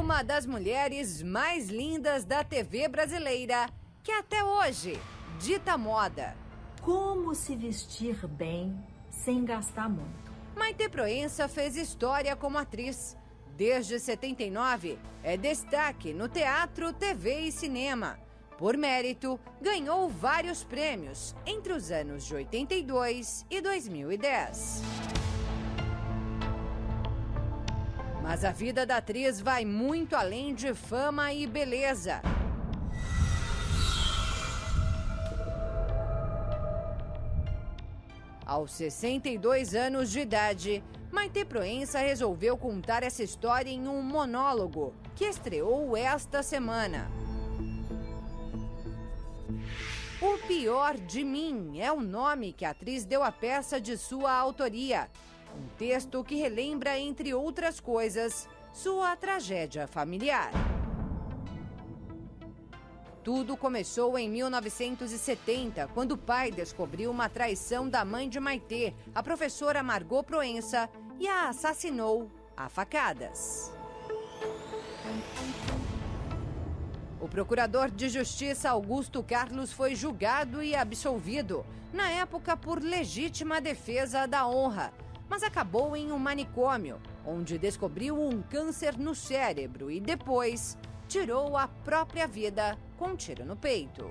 Uma das mulheres mais lindas da TV brasileira, que até hoje dita moda. Como se vestir bem sem gastar muito. Maitê Proença fez história como atriz. Desde 79, é destaque no teatro, TV e cinema. Por mérito, ganhou vários prêmios entre os anos de 82 e 2010. Mas a vida da atriz vai muito além de fama e beleza. Aos 62 anos de idade, Maitê Proença resolveu contar essa história em um monólogo que estreou esta semana. O Pior de Mim é o nome que a atriz deu à peça de sua autoria. Um texto que relembra, entre outras coisas, sua tragédia familiar. Tudo começou em 1970, quando o pai descobriu uma traição da mãe de Maitê, a professora Margot Proença, e a assassinou a facadas. O procurador de justiça Augusto Carlos foi julgado e absolvido, na época por legítima defesa da honra, mas acabou em um manicômio, onde descobriu um câncer no cérebro e depois tirou a própria vida com um tiro no peito.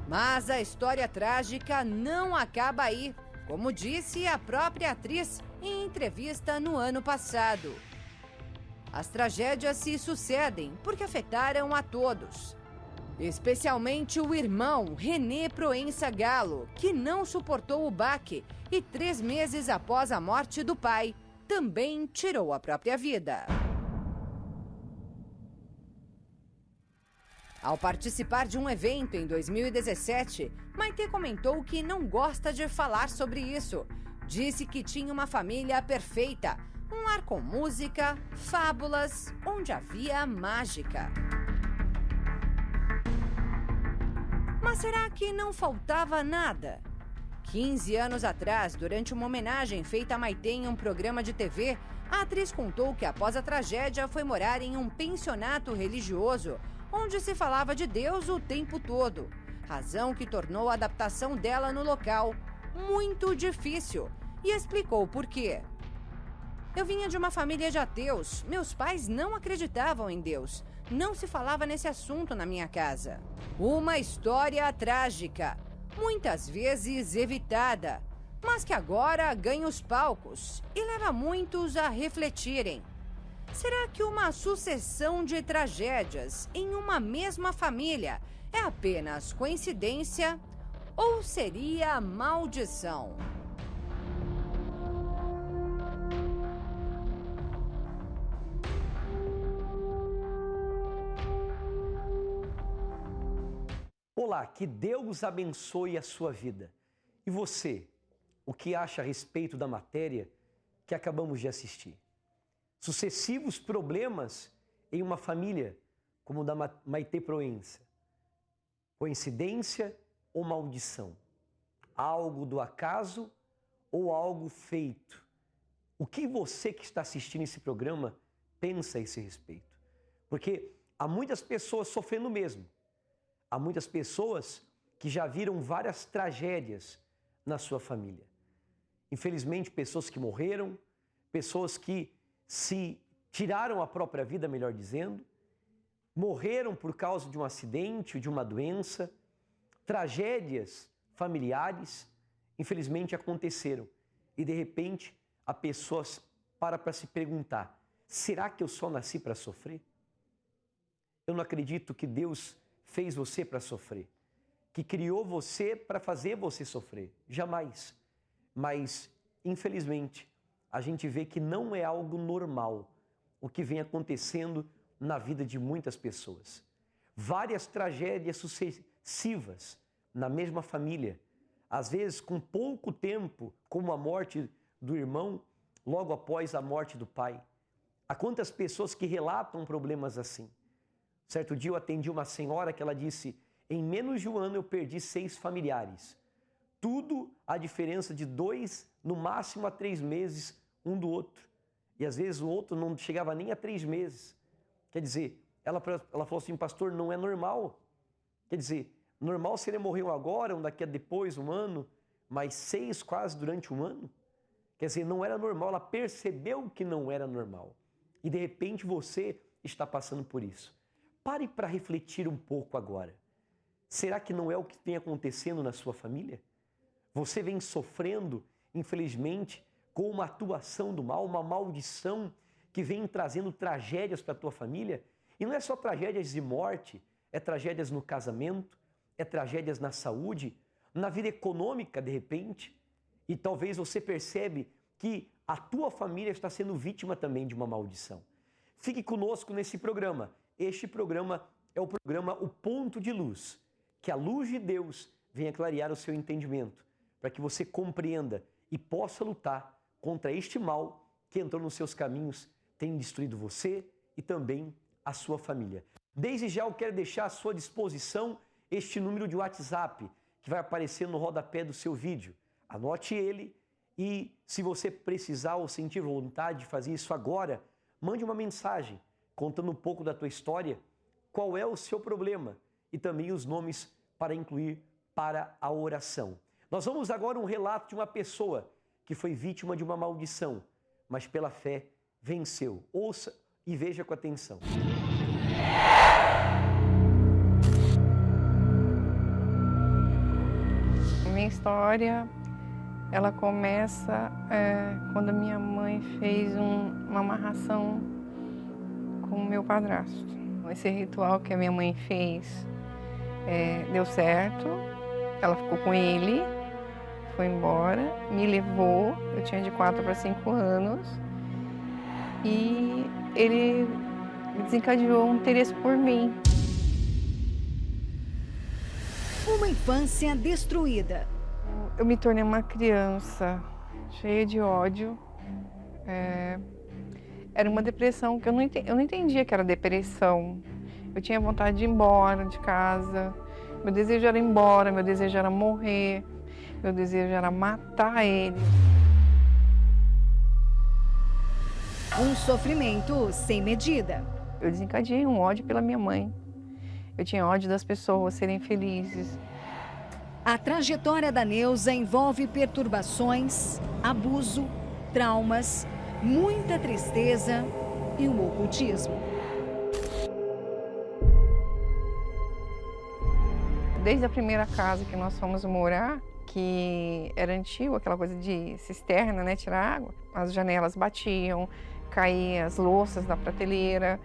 Mas a história trágica não acaba aí, como disse a própria atriz em entrevista no ano passado. As tragédias se sucedem porque afetaram a todos. Especialmente o irmão René Proença Galo, que não suportou o baque e 3 meses após a morte do pai, também tirou a própria vida. Ao participar de um evento em 2017, Maitê comentou que não gosta de falar sobre isso. Disse que tinha uma família perfeita, um lar com música, fábulas, onde havia mágica. Mas será que não faltava nada? 15 anos atrás, durante uma homenagem feita a Maitê em um programa de TV, a atriz contou que após a tragédia foi morar em um pensionato religioso, onde se falava de Deus o tempo todo, razão que tornou a adaptação dela no local muito difícil, e explicou por quê. Eu vinha de uma família de ateus, meus pais não acreditavam em Deus, não se falava nesse assunto na minha casa. Uma história trágica, muitas vezes evitada, mas que agora ganha os palcos e leva muitos a refletirem. Será que uma sucessão de tragédias em uma mesma família é apenas coincidência ou seria maldição? Olá, que Deus abençoe a sua vida. E você, o que acha a respeito da matéria que acabamos de assistir? Sucessivos problemas em uma família como o da Maitê Proença. Coincidência ou maldição? Algo do acaso ou algo feito? O que você que está assistindo esse programa pensa a esse respeito? Porque há muitas pessoas sofrendo mesmo. Há muitas pessoas que já viram várias tragédias na sua família. Infelizmente, pessoas que morreram, pessoas que se tiraram a própria vida, melhor dizendo, morreram por causa de um acidente, de uma doença, tragédias familiares, infelizmente aconteceram. E de repente a pessoa para se perguntar, será que eu só nasci para sofrer? Eu não acredito que Deus fez você para sofrer, que criou você para fazer você sofrer, jamais. Mas, infelizmente, a gente vê que não é algo normal o que vem acontecendo na vida de muitas pessoas. Várias tragédias sucessivas na mesma família, às vezes com pouco tempo, como a morte do irmão, logo após a morte do pai. Há quantas pessoas que relatam problemas assim? Certo dia eu atendi uma senhora que ela disse, em menos de um ano eu perdi 6 familiares. Tudo a diferença de 2, no máximo a 3 meses, um do outro. E às vezes o outro não chegava nem a 3 meses. Quer dizer, ela falou assim, pastor, não é normal. Quer dizer, normal seria morrer um agora, um daqui a depois, 1 ano, mas 6 quase durante 1 ano. Quer dizer, não era normal, ela percebeu que não era normal. E de repente você está passando por isso. Pare para refletir um pouco agora. Será que não é o que vem acontecendo na sua família? Você vem sofrendo, infelizmente, com uma atuação do mal, uma maldição que vem trazendo tragédias para a tua família. E não é só tragédias de morte, é tragédias no casamento, é tragédias na saúde, na vida econômica, de repente. E talvez você percebe que a tua família está sendo vítima também de uma maldição. Fique conosco nesse programa. Este programa é o programa O Ponto de Luz. Que a luz de Deus venha clarear o seu entendimento, para que você compreenda e possa lutar contra este mal que entrou nos seus caminhos, tem destruído você e também a sua família. Desde já eu quero deixar à sua disposição este número de WhatsApp que vai aparecer no rodapé do seu vídeo. Anote ele e, se você precisar ou sentir vontade de fazer isso agora, mande uma mensagem contando um pouco da tua história, qual é o seu problema e também os nomes para incluir para a oração. Nós vamos agora um relato de uma pessoa que foi vítima de uma maldição, mas pela fé venceu. Ouça e veja com atenção. Minha história, ela começa quando a minha mãe fez uma amarração com o meu padrasto. Esse ritual que a minha mãe fez deu certo, ela ficou com ele, foi embora, me levou, eu tinha de 4 para 5 anos, e ele desencadeou um interesse por mim. Uma infância destruída. Eu me tornei uma criança cheia de ódio. Era uma depressão que eu não entendia que era depressão. Eu tinha vontade de ir embora de casa. Meu desejo era ir embora, meu desejo era morrer. Meu desejo era matar ele. Um sofrimento sem medida. Eu desencadeei um ódio pela minha mãe. Eu tinha ódio das pessoas serem felizes. A trajetória da Neuza envolve perturbações, abuso, traumas, muita tristeza e um ocultismo. Desde a primeira casa que nós fomos morar, que era antigo, aquela coisa de cisterna, né, tirar água, as janelas batiam, caíam as louças da prateleira,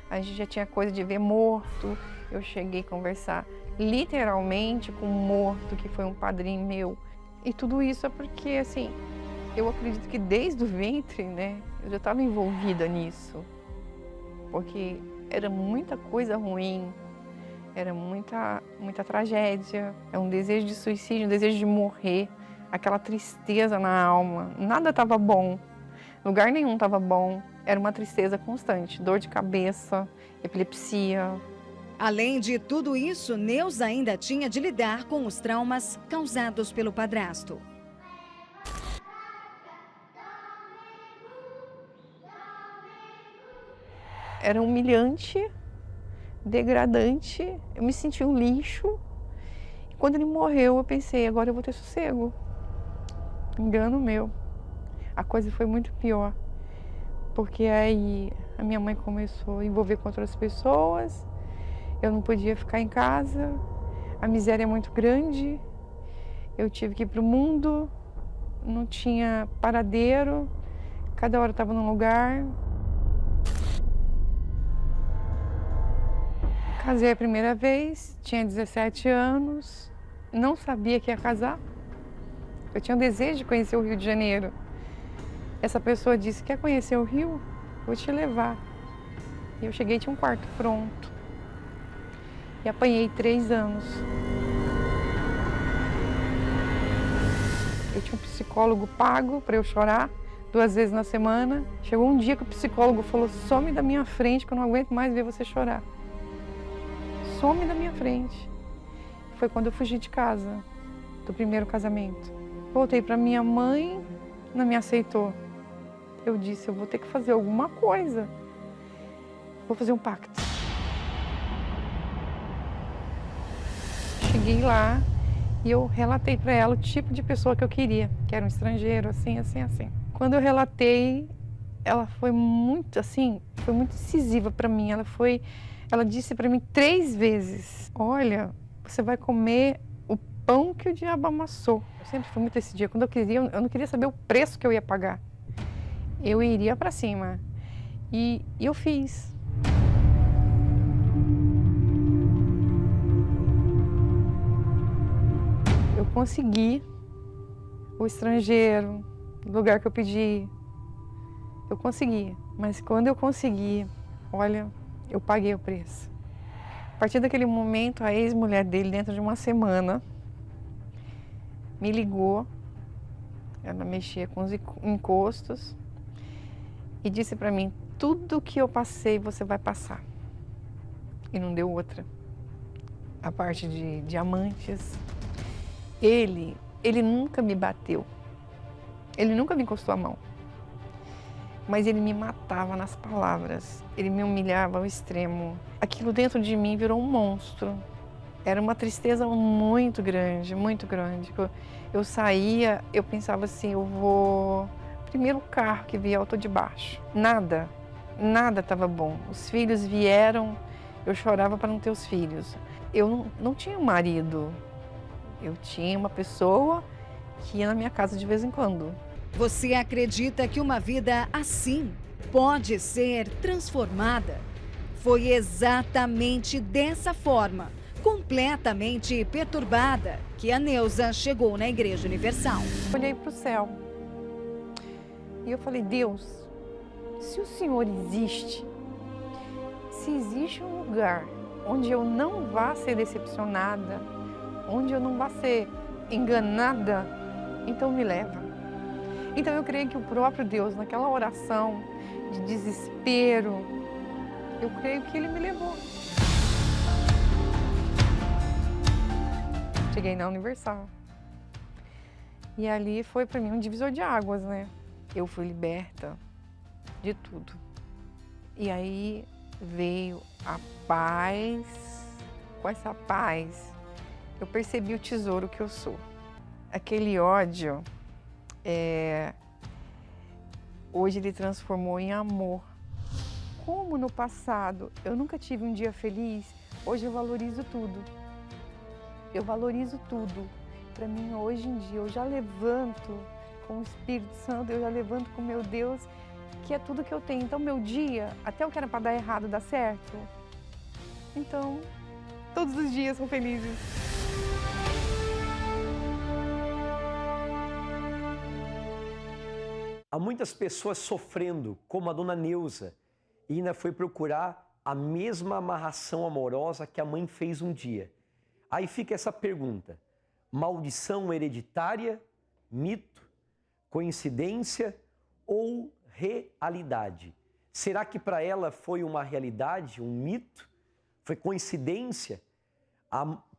a gente já tinha coisa de ver morto. Eu cheguei a conversar literalmente com um morto, que foi um padrinho meu. E tudo isso é porque, assim, eu acredito que desde o ventre, né, eu já estava envolvida nisso. Porque era muita coisa ruim, era muita tragédia, é um desejo de suicídio, um desejo de morrer, aquela tristeza na alma. Nada estava bom, lugar nenhum estava bom. Era uma tristeza constante, dor de cabeça, epilepsia. Além de tudo isso, Neuza ainda tinha de lidar com os traumas causados pelo padrasto. Era humilhante, degradante, eu me senti um lixo. E quando ele morreu, eu pensei, agora eu vou ter sossego. Engano meu. A coisa foi muito pior, porque aí a minha mãe começou a envolver com outras pessoas, eu não podia ficar em casa, a miséria é muito grande, eu tive que ir para o mundo, não tinha paradeiro, cada hora estava num lugar. Casei a primeira vez, tinha 17 anos, não sabia que ia casar. Eu tinha um desejo de conhecer o Rio de Janeiro. Essa pessoa disse, quer conhecer o Rio? Vou te levar. E eu cheguei, tinha um quarto pronto. E apanhei 3 anos. Eu tinha um psicólogo pago para eu chorar 2 vezes na semana. Chegou um dia que o psicólogo falou, some da minha frente que eu não aguento mais ver você chorar. Some da minha frente. Foi quando eu fugi de casa, do primeiro casamento. Voltei para minha mãe, não me aceitou. Eu disse, eu vou ter que fazer alguma coisa. Vou fazer um pacto. Cheguei lá e eu relatei para ela o tipo de pessoa que eu queria, que era um estrangeiro, assim, assim, assim. Quando eu relatei, ela foi muito, assim, foi muito incisiva para mim. Ela disse para mim 3 vezes, olha, você vai comer o pão que o diabo amassou. Eu sempre fui muito esse dia. Quando eu não queria saber o preço que eu ia pagar. Eu iria para cima. E eu fiz. Eu consegui o estrangeiro, o lugar que eu pedi. Eu consegui. Mas quando eu consegui, olha, eu paguei o preço. A partir daquele momento, a ex-mulher dele, dentro de uma semana, me ligou. Ela mexia com os encostos e disse para mim, tudo que eu passei, você vai passar. E não deu outra. A parte de diamantes. Ele nunca me bateu. Ele nunca me encostou a mão. Mas ele me matava nas palavras. Ele me humilhava ao extremo. Aquilo dentro de mim virou um monstro. Era uma tristeza muito grande, muito grande. Eu saía, eu pensava assim, eu vou... Primeiro carro que via, eu tô de baixo. Nada estava bom. Os filhos vieram, eu chorava para não ter os filhos. Eu não tinha um marido. Eu tinha uma pessoa que ia na minha casa de vez em quando. Você acredita que uma vida assim pode ser transformada? Foi exatamente dessa forma, completamente perturbada, que a Neuza chegou na Igreja Universal. Olhei para o céu e eu falei, Deus, se o Senhor existe, se existe um lugar onde eu não vá ser decepcionada, onde eu não vá ser enganada, então me leva. Então eu creio que o próprio Deus, naquela oração de desespero, eu creio que Ele me levou. Cheguei na Universal. E ali foi para mim um divisor de águas, né? Eu fui liberta de tudo. E aí veio a paz. Com essa paz, eu percebi o tesouro que eu sou. Aquele ódio, hoje ele transformou em amor. Como no passado eu nunca tive um dia feliz, hoje eu valorizo tudo. Eu valorizo tudo. Para mim, hoje em dia, eu já levanto com o Espírito Santo, eu já levanto com meu Deus, que é tudo que eu tenho. Então, meu dia, até o que era para dar errado, dá certo. Então, todos os dias são felizes. Há muitas pessoas sofrendo, como a dona Neuza, e ainda foi procurar a mesma amarração amorosa que a mãe fez um dia. Aí fica essa pergunta: maldição hereditária, mito, coincidência ou realidade? Será que para ela foi uma realidade, um mito? Foi coincidência?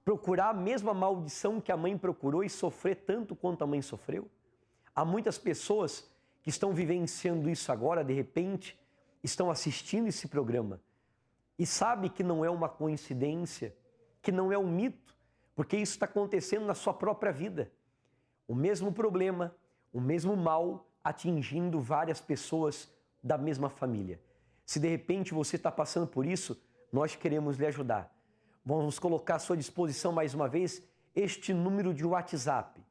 Procurar a mesma maldição que a mãe procurou e sofrer tanto quanto a mãe sofreu? Há muitas pessoas que estão vivenciando isso agora, de repente, estão assistindo esse programa e sabe que não é uma coincidência, que não é um mito, porque isso está acontecendo na sua própria vida. O mesmo problema, o mesmo mal atingindo várias pessoas da mesma família. Se de repente você está passando por isso, nós queremos lhe ajudar. Vamos colocar à sua disposição mais uma vez este número de WhatsApp.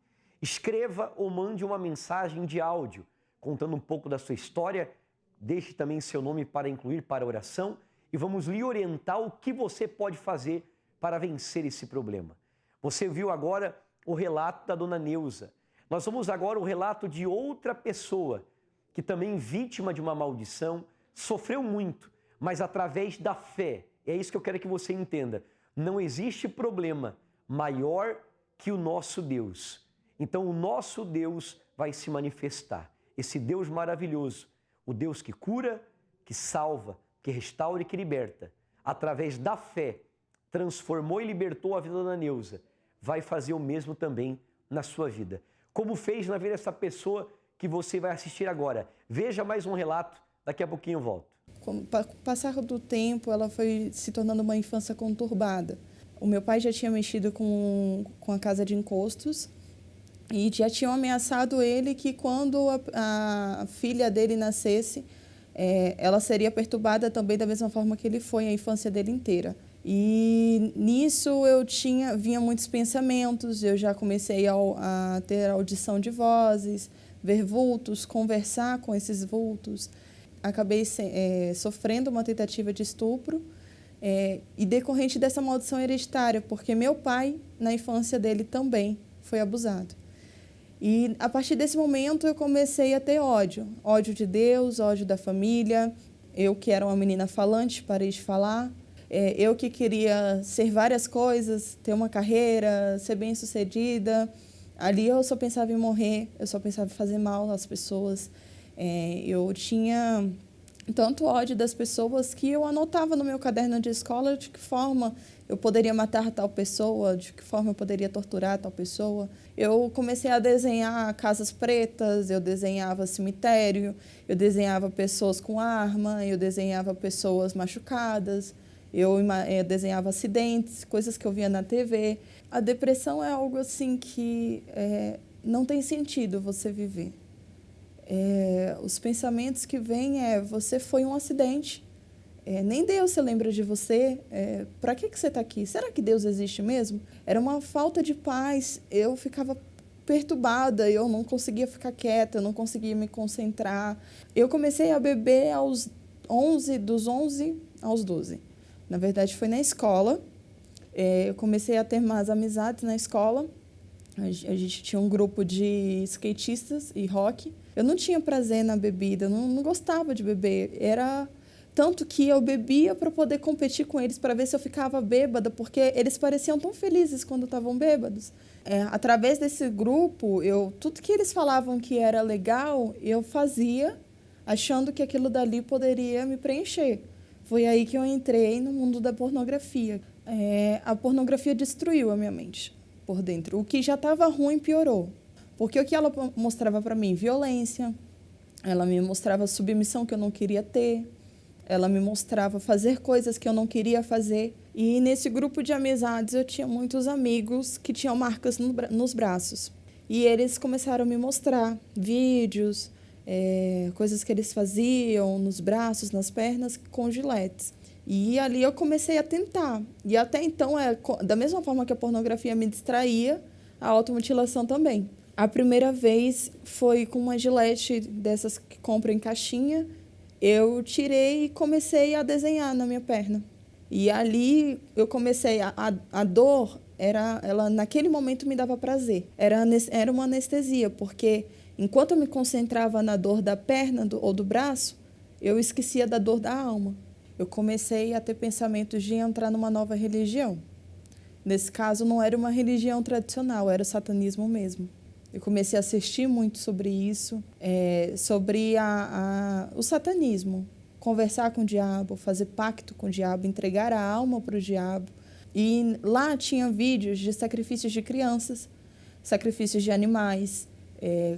Escreva ou mande uma mensagem de áudio contando um pouco da sua história, deixe também seu nome para incluir para a oração e vamos lhe orientar o que você pode fazer para vencer esse problema. Você viu agora o relato da dona Neuza. Nós vamos agora o relato de outra pessoa que também vítima de uma maldição, sofreu muito, mas através da fé. É isso que eu quero que você entenda. Não existe problema maior que o nosso Deus. Então o nosso Deus vai se manifestar. Esse Deus maravilhoso, o Deus que cura, que salva, que restaura e que liberta, através da fé, transformou e libertou a vida da dona Neuza, vai fazer o mesmo também na sua vida. Como fez na vida dessa pessoa que você vai assistir agora. Veja mais um relato, daqui a pouquinho eu volto. Com o passar do tempo, ela foi se tornando uma infância conturbada. O meu pai já tinha mexido com a casa de encostos e já tinham ameaçado ele que quando a filha dele nascesse, ela seria perturbada também da mesma forma que ele foi a infância dele inteira. E nisso vinha muitos pensamentos, eu já comecei a ter audição de vozes, ver vultos, conversar com esses vultos. Acabei sofrendo uma tentativa de estupro e decorrente dessa maldição hereditária, porque meu pai, na infância dele, também foi abusado. E a partir desse momento eu comecei a ter ódio. Ódio de Deus, ódio da família. Eu que era uma menina falante, parei de falar. Eu que queria ser várias coisas, ter uma carreira, ser bem-sucedida. Ali eu só pensava em morrer, eu só pensava em fazer mal às pessoas. Eu tinha tanto ódio das pessoas que eu anotava no meu caderno de escola de que forma eu poderia matar tal pessoa, de que forma eu poderia torturar tal pessoa. Eu comecei a desenhar casas pretas, eu desenhava cemitério, eu desenhava pessoas com arma, eu desenhava pessoas machucadas, eu desenhava acidentes, coisas que eu via na TV. A depressão é algo assim que não tem sentido você viver. Os pensamentos que vêm você foi um acidente, nem Deus se lembra de você, para que você está aqui? Será que Deus existe mesmo? Era uma falta de paz, eu ficava perturbada, eu não conseguia ficar quieta, eu não conseguia me concentrar. Eu comecei a beber aos 11, dos 11 aos 12. Na verdade, foi na escola. Eu comecei a ter mais amizades na escola. A gente tinha um grupo de skatistas e rock. Eu não tinha prazer na bebida, eu não gostava de beber. Era tanto que eu bebia para poder competir com eles, para ver se eu ficava bêbada, porque eles pareciam tão felizes quando estavam bêbados. Através desse grupo, tudo que eles falavam que era legal, eu fazia, achando que aquilo dali poderia me preencher. Foi aí que eu entrei no mundo da pornografia. A pornografia destruiu a minha mente por dentro. O que já estava ruim piorou. Porque o que ela mostrava para mim? Violência. Ela me mostrava submissão que eu não queria ter. Ela me mostrava fazer coisas que eu não queria fazer. E nesse grupo de amizades eu tinha muitos amigos que tinham marcas nos braços. E eles começaram a me mostrar vídeos, coisas que eles faziam nos braços, nas pernas, com giletes. E ali eu comecei a tentar. E até então, da mesma forma que a pornografia me distraía, a automutilação também. A primeira vez foi com uma gilete dessas que compra em caixinha. Eu tirei e comecei a desenhar na minha perna. E ali eu comecei, a dor, ela naquele momento me dava prazer. Era uma anestesia, porque enquanto eu me concentrava na dor da perna ou do braço, eu esquecia da dor da alma. Eu comecei a ter pensamentos de entrar numa nova religião. Nesse caso, não era uma religião tradicional, era o satanismo mesmo. Eu comecei a assistir muito sobre isso, sobre o satanismo. Conversar com o diabo, fazer pacto com o diabo, entregar a alma para o diabo. E lá tinha vídeos de sacrifícios de crianças, sacrifícios de animais,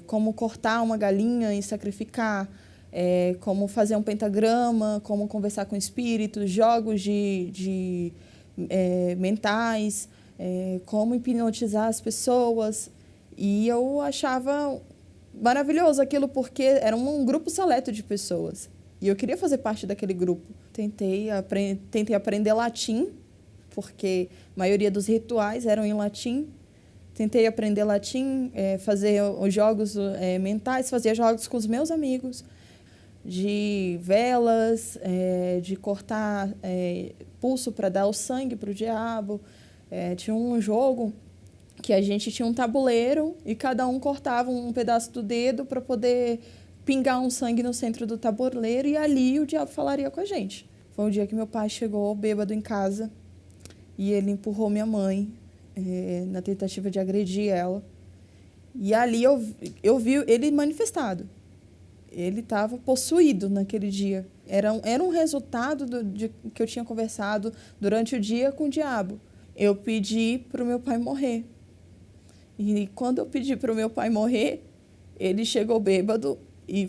como cortar uma galinha e sacrificar, como fazer um pentagrama, como conversar com espíritos, jogos mentais, como hipnotizar as pessoas. E eu achava maravilhoso aquilo porque era um grupo seleto de pessoas. E eu queria fazer parte daquele grupo. Tentei aprender latim, porque a maioria dos rituais eram em latim. Tentei aprender latim, fazer os jogos mentais, fazia jogos com os meus amigos, de velas, de cortar pulso para dar o sangue para o diabo. Tinha um jogo que a gente tinha um tabuleiro e cada um cortava um pedaço do dedo para poder pingar um sangue no centro do tabuleiro e ali o diabo falaria com a gente. Foi um dia que meu pai chegou bêbado em casa e ele empurrou minha mãe na tentativa de agredir ela. E ali eu vi ele manifestado. Ele estava possuído naquele dia. Era um resultado que eu tinha conversado durante o dia com o diabo. Eu pedi para o meu pai morrer. E quando eu pedi para o meu pai morrer, Ele chegou bêbado e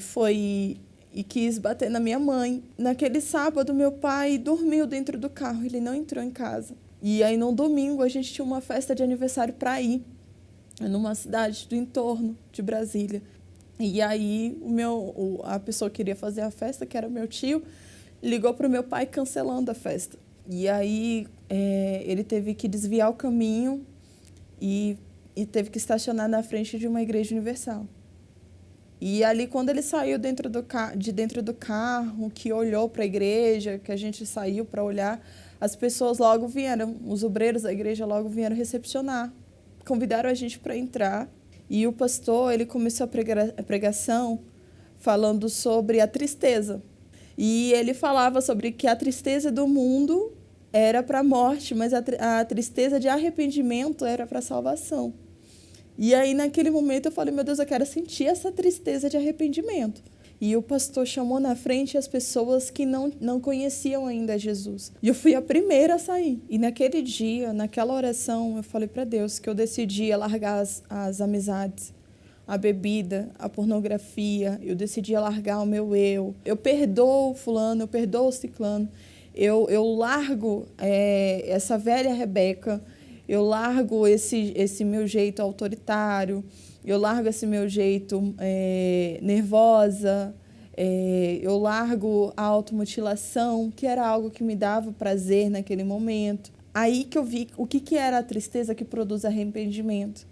quis bater na minha mãe. Naquele sábado, meu pai dormiu dentro do carro, ele não entrou em casa. E aí, no domingo, a gente tinha uma festa de aniversário para ir, numa cidade do entorno de Brasília. E aí, a pessoa que queria fazer a festa, que era meu tio, ligou para o meu pai cancelando a festa. E aí, ele teve que desviar o caminho e teve que estacionar na frente de uma igreja universal. E ali, quando ele saiu de dentro do carro, que olhou para a igreja, que a gente saiu para olhar, as pessoas logo vieram, os obreiros da igreja logo vieram recepcionar. Convidaram a gente para entrar. E o pastor, ele começou a pregação falando sobre a tristeza. E ele falava sobre que a tristeza do mundo era para a morte, mas a tristeza de arrependimento era para a salvação. E aí, naquele momento, eu falei, meu Deus, eu quero sentir essa tristeza de arrependimento. E o pastor chamou na frente as pessoas que não conheciam ainda Jesus. E eu fui a primeira a sair. E naquele dia, naquela oração, eu falei para Deus que eu decidi largar as amizades, a bebida, a pornografia. Eu decidi largar o meu eu. Eu perdoo fulano, eu perdoo o ciclano. Eu largo essa velha Rebeca. Eu largo esse meu jeito autoritário, eu largo esse meu jeito nervosa, eu largo a automutilação, que era algo que me dava prazer naquele momento. Aí que eu vi o que era a tristeza que produz arrependimento.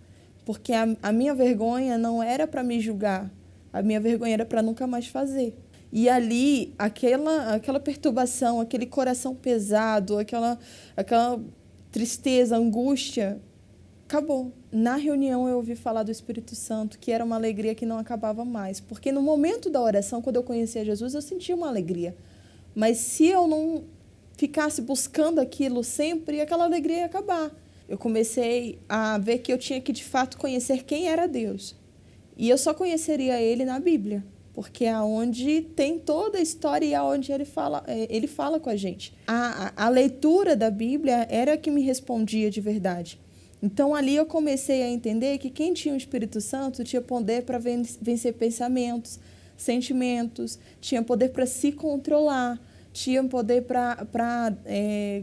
Porque a minha vergonha não era para me julgar, a minha vergonha era para nunca mais fazer. E ali, aquela perturbação, aquele coração pesado, aquela tristeza, angústia, acabou. Na reunião eu ouvi falar do Espírito Santo, que era uma alegria que não acabava mais. Porque no momento da oração, quando eu conhecia Jesus, eu sentia uma alegria. Mas se eu não ficasse buscando aquilo sempre, aquela alegria ia acabar. Eu comecei a ver que eu tinha que, de fato, conhecer quem era Deus. E eu só conheceria Ele na Bíblia. Porque é onde tem toda a história e é onde ele fala com a gente. A leitura da Bíblia era que me respondia de verdade. Então, ali eu comecei a entender que quem tinha o Espírito Santo tinha poder para vencer pensamentos, sentimentos, tinha poder para se controlar, tinha poder para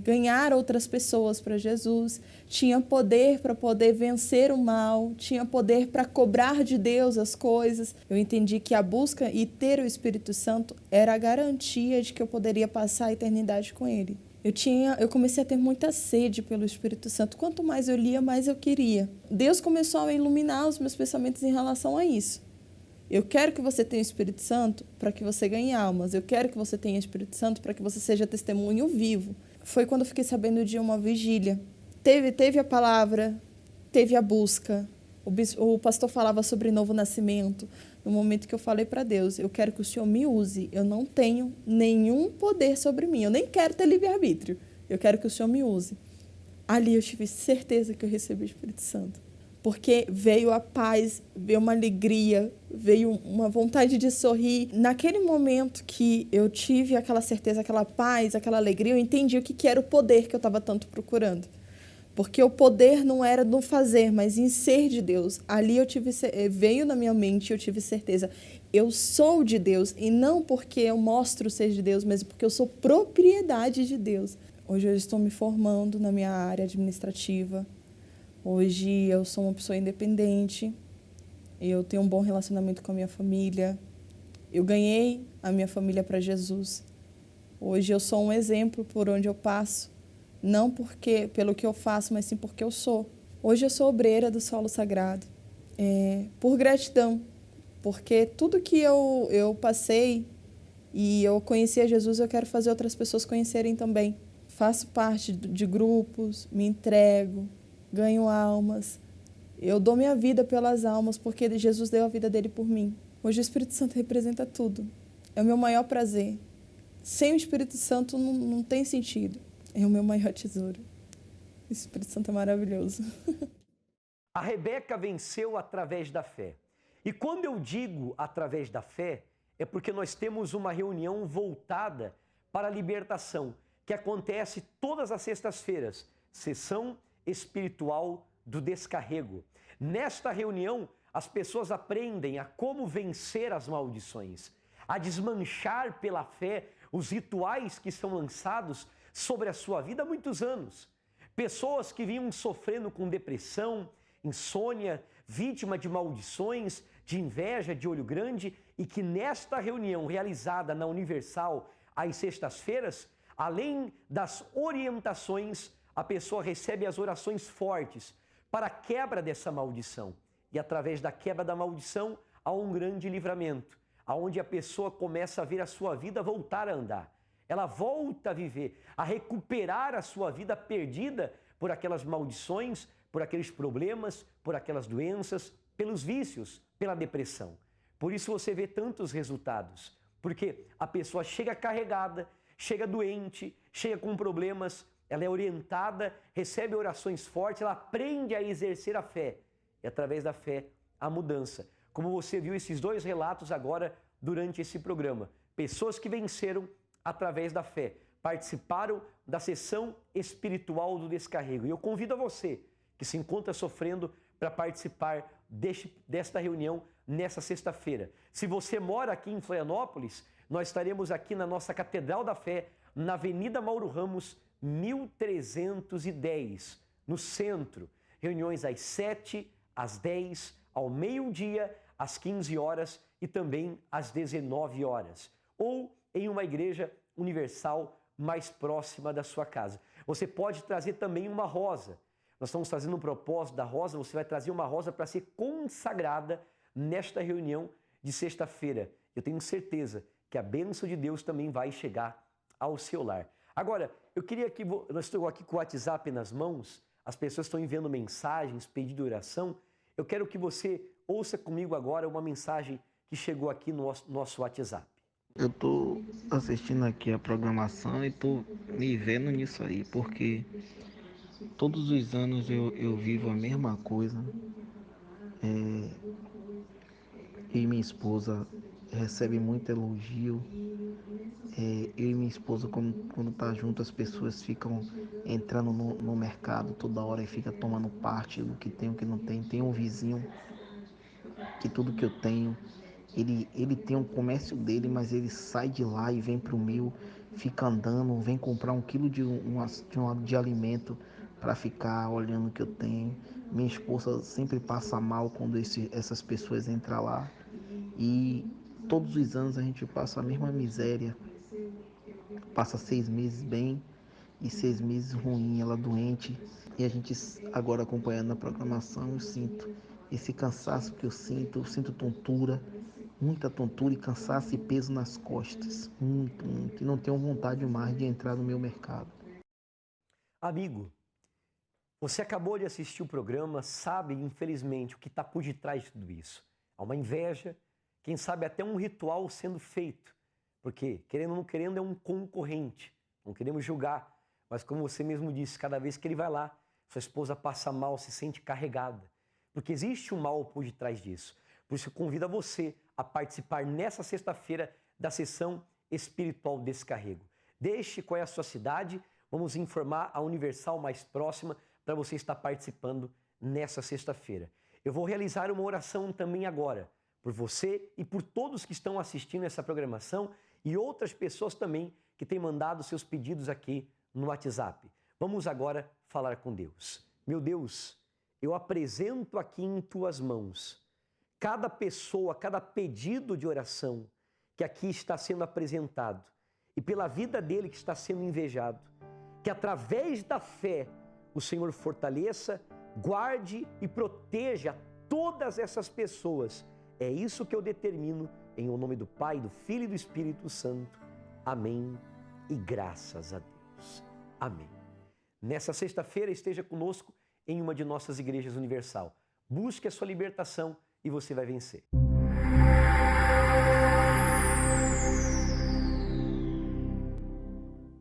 ganhar outras pessoas para Jesus, tinha poder para poder vencer o mal, tinha poder para cobrar de Deus as coisas. Eu entendi que a busca e ter o Espírito Santo era a garantia de que eu poderia passar a eternidade com Ele. Eu comecei a ter muita sede pelo Espírito Santo. Quanto mais eu lia, mais eu queria. Deus começou a iluminar os meus pensamentos em relação a isso. Eu quero que você tenha o Espírito Santo para que você ganhe almas. Eu quero que você tenha o Espírito Santo para que você seja testemunho vivo. Foi quando eu fiquei sabendo de uma vigília. Teve a palavra, teve a busca. O pastor falava sobre novo nascimento. No momento que eu falei para Deus, eu quero que o Senhor me use. Eu não tenho nenhum poder sobre mim. Eu nem quero ter livre-arbítrio. Eu quero que o Senhor me use. Ali eu tive certeza que eu recebi o Espírito Santo. Porque veio a paz, veio uma alegria, veio uma vontade de sorrir. Naquele momento que eu tive aquela certeza, aquela paz, aquela alegria, eu entendi o que era o poder que eu estava tanto procurando. Porque o poder não era no fazer, mas em ser de Deus. Ali veio na minha mente, eu tive certeza. Eu sou de Deus, e não porque eu mostro ser de Deus, mas porque eu sou propriedade de Deus. Hoje eu estou me formando na minha área administrativa. Hoje eu sou uma pessoa independente, eu tenho um bom relacionamento com a minha família, eu ganhei a minha família para Jesus. Hoje eu sou um exemplo por onde eu passo, não pelo que eu faço, mas sim porque eu sou. Hoje eu sou obreira do Solo Sagrado, por gratidão, porque tudo que eu passei e eu conheci a Jesus, eu quero fazer outras pessoas conhecerem também. Faço parte de grupos, me entrego, ganho almas, eu dou minha vida pelas almas, porque Jesus deu a vida dele por mim. Hoje o Espírito Santo representa tudo, é o meu maior prazer. Sem o Espírito Santo não tem sentido, é o meu maior tesouro. O Espírito Santo é maravilhoso. A Rebeca venceu através da fé. E quando eu digo através da fé, é porque nós temos uma reunião voltada para a libertação, que acontece todas as sextas-feiras, sessão espiritual do descarrego. Nesta reunião, as pessoas aprendem a como vencer as maldições, a desmanchar pela fé os rituais que são lançados sobre a sua vida há muitos anos. Pessoas que vinham sofrendo com depressão, insônia, vítima de maldições, de inveja, de olho grande, e que nesta reunião realizada na Universal às sextas-feiras, além das orientações, a pessoa recebe as orações fortes para a quebra dessa maldição. E através da quebra da maldição, há um grande livramento, onde a pessoa começa a ver a sua vida voltar a andar. Ela volta a viver, a recuperar a sua vida perdida por aquelas maldições, por aqueles problemas, por aquelas doenças, pelos vícios, pela depressão. Por isso você vê tantos resultados, porque a pessoa chega carregada, chega doente, chega com problemas, ela é orientada, recebe orações fortes, ela aprende a exercer a fé. E através da fé, a mudança. Como você viu esses dois relatos agora durante esse programa. Pessoas que venceram através da fé, participaram da sessão espiritual do descarrego. E eu convido a você que se encontra sofrendo para participar desta reunião nessa sexta-feira. Se você mora aqui em Florianópolis, nós estaremos aqui na nossa Catedral da Fé, na Avenida Mauro Ramos, 1310, no centro. Reuniões às 7, às 10, ao meio-dia, às 15 horas e também às 19 horas. Ou em uma igreja universal mais próxima da sua casa. Você pode trazer também uma rosa. Nós estamos fazendo um propósito da rosa, você vai trazer uma rosa para ser consagrada nesta reunião de sexta-feira. Eu tenho certeza que a bênção de Deus também vai chegar ao seu lar. Agora, eu queria que... Eu estou aqui com o WhatsApp nas mãos, as pessoas estão enviando mensagens, pedido de oração. Eu quero que você ouça comigo agora uma mensagem que chegou aqui no nosso WhatsApp. Eu tô assistindo aqui a programação e tô me vendo nisso aí, porque todos os anos eu vivo a mesma coisa. E minha esposa recebe muito elogio. Eu e minha esposa, quando tá junto, as pessoas ficam entrando no mercado toda hora e fica tomando parte do que tem, o que não tem. Tem um vizinho que tudo que eu tenho, ele tem um comércio dele, mas ele sai de lá e vem pro meu, fica andando, vem comprar 1 quilo de alimento para ficar olhando o que eu tenho. Minha esposa sempre passa mal quando essas pessoas entram lá. E todos os anos a gente passa a mesma miséria. Passa 6 meses bem e 6 meses ruim, ela doente. E a gente agora acompanhando a programação, eu sinto esse cansaço que eu sinto tontura, muita tontura e cansaço e peso nas costas, muito. E não tenho vontade mais de entrar no meu mercado. Amigo, você acabou de assistir o programa, sabe, infelizmente, o que está por detrás de tudo isso. Há uma inveja, quem sabe até um ritual sendo feito. Porque, querendo ou não querendo, é um concorrente. Não queremos julgar. Mas como você mesmo disse, cada vez que ele vai lá, sua esposa passa mal, se sente carregada. Porque existe um mal por detrás disso. Por isso eu convido a você a participar nessa sexta-feira da sessão espiritual Descarrego. Deixe qual é a sua cidade, vamos informar a Universal mais próxima para você estar participando nessa sexta-feira. Eu vou realizar uma oração também agora, por você e por todos que estão assistindo essa programação e outras pessoas também que têm mandado seus pedidos aqui no WhatsApp. Vamos agora falar com Deus. Meu Deus, eu apresento aqui em tuas mãos cada pessoa, cada pedido de oração que aqui está sendo apresentado e pela vida dele que está sendo invejado, que através da fé o Senhor fortaleça, guarde e proteja todas essas pessoas. É isso que eu determino em nome do Pai, do Filho e do Espírito Santo. Amém e graças a Deus. Amém. Nessa sexta-feira esteja conosco em uma de nossas igrejas universal. Busque a sua libertação e você vai vencer.